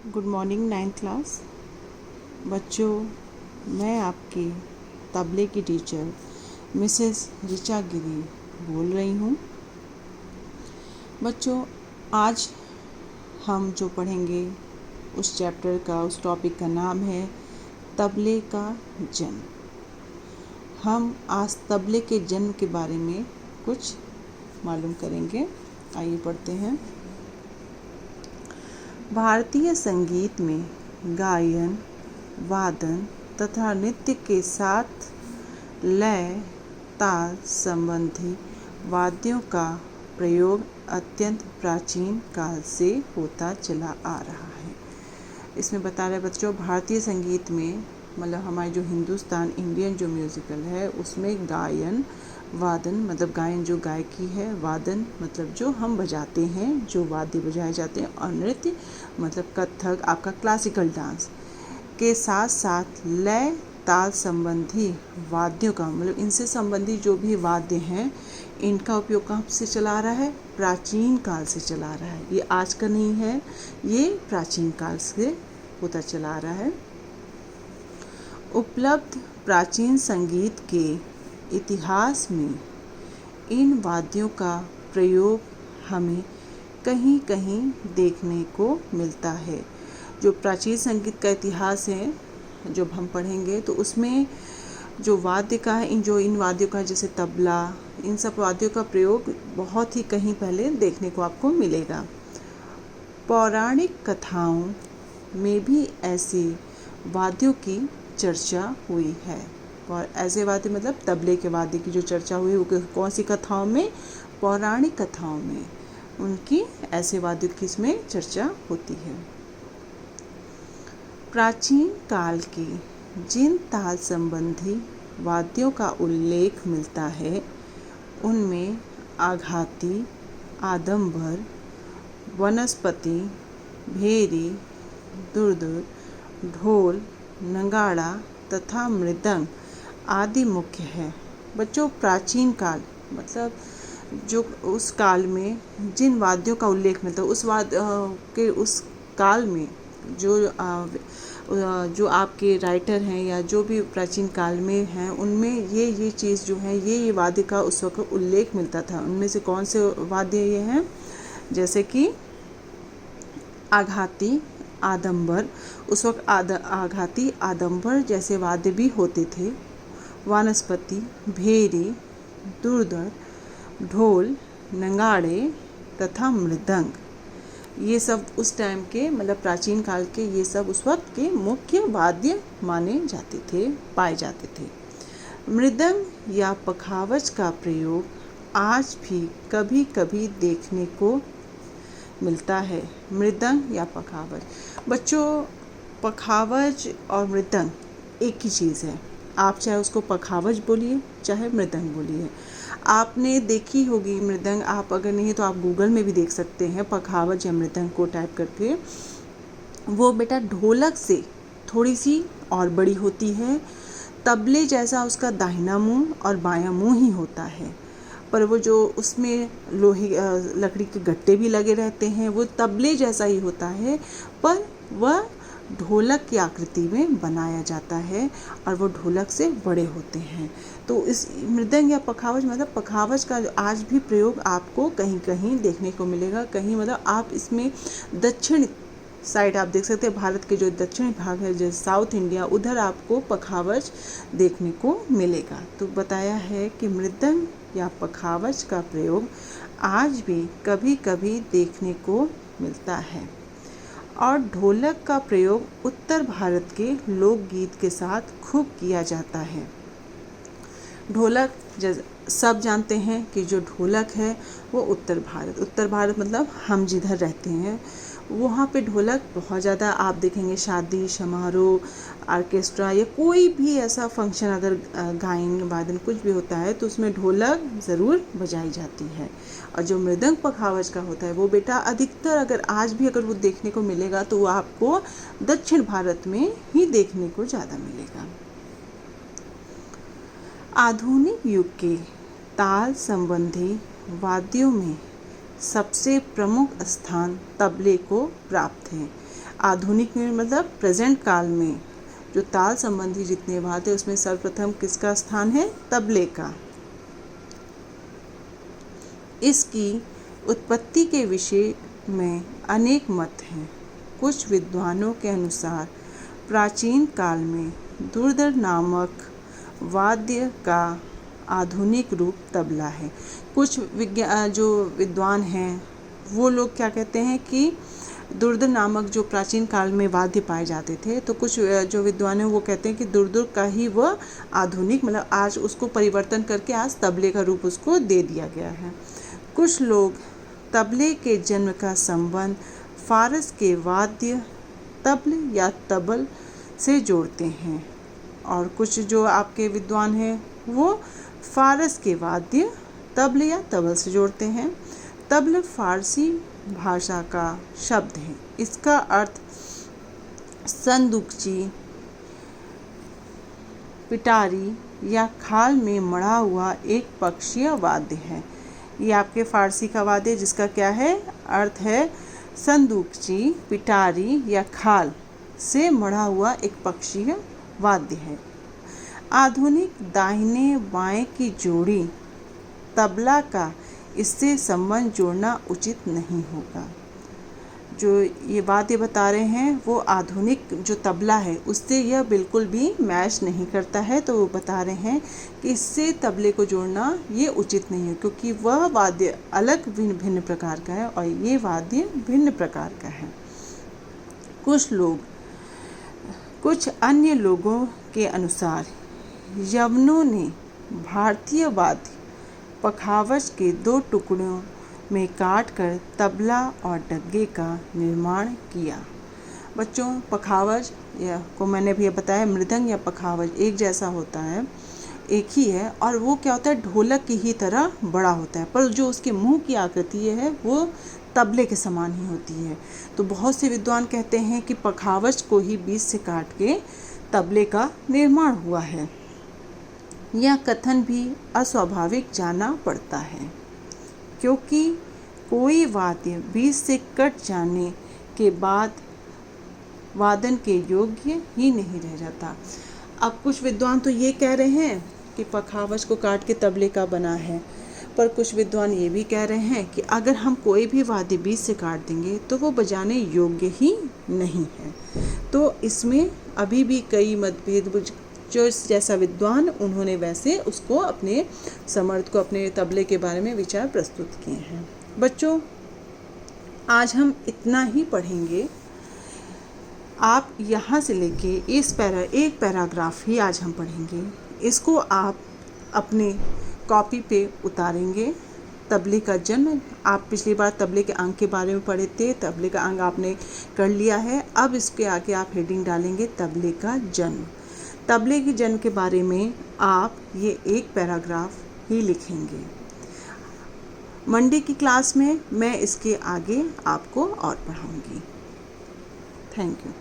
Good morning ninth class बच्चों। मैं आपकी तबले की टीचर मिसेस ऋचा गिरी बोल रही हूँ। बच्चों, आज हम जो पढ़ेंगे उस चैप्टर का, उस टॉपिक का नाम है तबले का जन्म। हम आज तबले के जन्म के बारे में कुछ मालूम करेंगे। आइए पढ़ते हैं। भारतीय संगीत में गायन, वादन तथा नृत्य के साथ लय, ताल संबंधी वाद्यों का प्रयोग अत्यंत प्राचीन काल से होता चला आ रहा है। इसमें बता रहे बच्चों, भारतीय संगीत में मतलब हमारे जो हिंदुस्तान इंडियन जो म्यूज़िकल है उसमें गायन, वादन मतलब गायन जो गायकी है, वादन मतलब जो हम बजाते हैं, जो वाद्य बजाए जाते हैं, और नृत्य मतलब कथक, आपका क्लासिकल डांस के साथ साथ लय, ताल संबंधी वाद्यों का मतलब इनसे संबंधित जो भी वाद्य हैं इनका उपयोग कहाँ से चला आ रहा है? प्राचीन काल से चला आ रहा है। ये आज का नहीं है, ये प्राचीन काल से होता चला आ रहा है। उपलब्ध प्राचीन संगीत के इतिहास में इन वाद्यों का प्रयोग हमें कहीं कहीं देखने को मिलता है। जो प्राचीन संगीत का इतिहास है जब हम पढ़ेंगे तो उसमें जो वाद्य का है, इन वाद्यों का जैसे तबला, इन सब वाद्यों का प्रयोग बहुत ही कहीं पहले देखने को आपको मिलेगा। पौराणिक कथाओं में भी ऐसे वाद्यों की चर्चा हुई है। और ऐसे वाद्य मतलब तबले के वाद्य की जो चर्चा हुई वो कौन सी कथाओं में? पौराणिक कथाओं में उनकी ऐसे वाद्यों की इसमें चर्चा होती है। प्राचीन काल के जिन ताल संबंधी वाद्यों का उल्लेख मिलता है उनमें आघाती, आडंबर, वनस्पति, भेरी, दुर्दुर, ढोल, नगाड़ा तथा मृदंग आदि मुख्य है। बच्चों, प्राचीन काल मतलब जो उस काल में जिन वाद्यों का उल्लेख मिलता है उस काल में जो आपके राइटर हैं या जो भी प्राचीन काल में हैं उनमें ये चीज़ जो है ये वाद्य का उस वक्त उल्लेख मिलता था। उनमें से कौन से वाद्य ये हैं? जैसे कि आघाती, आडंबर, उस वक्त आघाती, आडंबर जैसे वाद्य भी होते थे। वनस्पति, भेरी, दुर्दुर, ढोल, नगाड़े तथा मृदंग, ये सब उस टाइम के मतलब प्राचीन काल के ये सब उस वक्त के मुख्य वाद्य माने जाते थे, पाए जाते थे। मृदंग या पखावज का प्रयोग आज भी कभी कभी देखने को मिलता है। मृदंग या पखावज। बच्चों, पखावज और मृदंग एक ही चीज़ है। आप चाहे उसको पखावज बोलिए चाहे मृदंग बोलिए। आपने देखी होगी मृदंग, आप अगर नहीं तो आप गूगल में भी देख सकते हैं पखावज या मृदंग को टाइप करके। वो बेटा ढोलक से थोड़ी सी और बड़ी होती है। तबले जैसा उसका दाहिना मुंह और बायां मुंह ही होता है, पर वो जो उसमें लोहे लकड़ी के गट्टे भी लगे रहते हैं वो तबले जैसा ही होता है, पर वह ढोलक की आकृति में बनाया जाता है और वो ढोलक से बड़े होते हैं। तो इस मृदंग या पखावज मतलब पखावज का आज भी प्रयोग आपको कहीं कहीं देखने को मिलेगा। कहीं मतलब आप इसमें दक्षिण साइड आप देख सकते हैं, भारत के जो दक्षिणी भाग है जैसे साउथ इंडिया, उधर आपको पखावज देखने को मिलेगा। तो बताया है कि मृदंग या पखावज का प्रयोग आज भी कभी कभी देखने को मिलता है। और ढोलक का प्रयोग उत्तर भारत के लोकगीत के साथ खूब किया जाता है। ढोलक सब जानते हैं कि जो ढोलक है वो उत्तर भारत मतलब हम जिधर रहते हैं वहाँ पे ढोलक बहुत ज़्यादा आप देखेंगे। शादी समारोह, ऑर्केस्ट्रा या कोई भी ऐसा फंक्शन अगर गायन वादन कुछ भी होता है तो उसमें ढोलक ज़रूर बजाई जाती है। और जो मृदंग पखावज का होता है वो बेटा अधिकतर अगर आज भी अगर वो देखने को मिलेगा तो वो आपको दक्षिण भारत में ही देखने को ज़्यादा मिलेगा। आधुनिक युग के ताल संबंधी वाद्यों में सबसे प्रमुख स्थान तबले को प्राप्त है। आधुनिक में मतलब प्रेजेंट काल में जो ताल संबंधी जितने वाद्य उसमें सर्वप्रथम किसका स्थान है? तबले का। इसकी उत्पत्ति के विषय में अनेक मत हैं। कुछ विद्वानों के अनुसार प्राचीन काल में दुर्दर नामक वाद्य का आधुनिक रूप तबला है। कुछ जो विद्वान हैं वो लोग क्या कहते हैं कि दुर्दर नामक जो प्राचीन काल में वाद्य पाए जाते थे, तो कुछ जो विद्वान हैं वो कहते हैं कि दुर्दर का ही वह आधुनिक मतलब आज उसको परिवर्तन करके आज तबले का रूप उसको दे दिया गया है। कुछ लोग तबले के जन्म का संबंध फारस के वाद्य तबल या तबल से जोड़ते हैं और कुछ जो आपके विद्वान हैं वो फारस के वाद्य तबल या तबल से जोड़ते हैं। तबल फारसी भाषा का शब्द है। इसका अर्थ संदूकची, पिटारी या खाल में मढ़ा हुआ एक पक्षीय वाद्य है। ये आपके फारसी का वाद्य जिसका क्या है अर्थ है संदूकची, पिटारी या खाल से मढ़ा हुआ एक पक्षीय वाद्य है। आधुनिक दाहिने बाएं की जोड़ी तबला का इससे संबंध जोड़ना उचित नहीं होगा। जो ये वाद्य बता रहे हैं वो आधुनिक जो तबला है उससे यह बिल्कुल भी मैच नहीं करता है, तो वो बता रहे हैं कि इससे तबले को जोड़ना ये उचित नहीं है क्योंकि वह वाद्य अलग भिन्न भिन्न प्रकार का है और ये वाद्य भिन्न प्रकार का है। कुछ अन्य लोगों के अनुसार यवनों ने भारतीय वाद्य पखावज के 2 टुकड़ों में काटकर तबला और डग्गे का निर्माण किया। बच्चों पखावज या को मैंने भी बताया मृदंग या पखावज एक जैसा होता है, एक ही है और वो क्या होता है ढोलक की ही तरह बड़ा होता है, पर जो उसके मुंह की आकृति है वो तबले के समान ही होती है। तो बहुत से विद्वान कहते हैं कि पखावज को ही बीच से काट के तबले का निर्माण हुआ है। यह कथन भी अस्वाभाविक जाना पड़ता है क्योंकि कोई वाद्य बीच से कट जाने के बाद वादन के योग्य ही नहीं रह जाता। अब कुछ विद्वान तो ये कह रहे हैं कि पखावज को काट के तबले का बना है, पर कुछ विद्वान ये भी कह रहे हैं कि अगर हम कोई भी वाद्य बीच से काट देंगे तो वो बजाने योग्य ही नहीं है। तो इसमें अभी भी कई मतभेद, जो जैसा विद्वान उन्होंने वैसे उसको अपने समर्थ को अपने तबले के बारे में विचार प्रस्तुत किए हैं। बच्चों आज हम इतना ही पढ़ेंगे। आप यहाँ से लेके एक पैराग्राफ ही आज हम पढ़ेंगे। इसको आप अपने कॉपी पे उतारेंगे। तबले का जन्म, आप पिछली बार तबले के अंग के बारे में पढ़े थे, तबले का अंग आपने कर लिया है। अब इसके आगे आप हेडिंग डालेंगे तबले का जन्म। तबले के जन्म के बारे में आप ये एक पैराग्राफ ही लिखेंगे। मंडे की क्लास में मैं इसके आगे आपको और पढ़ाऊंगी। Thank you.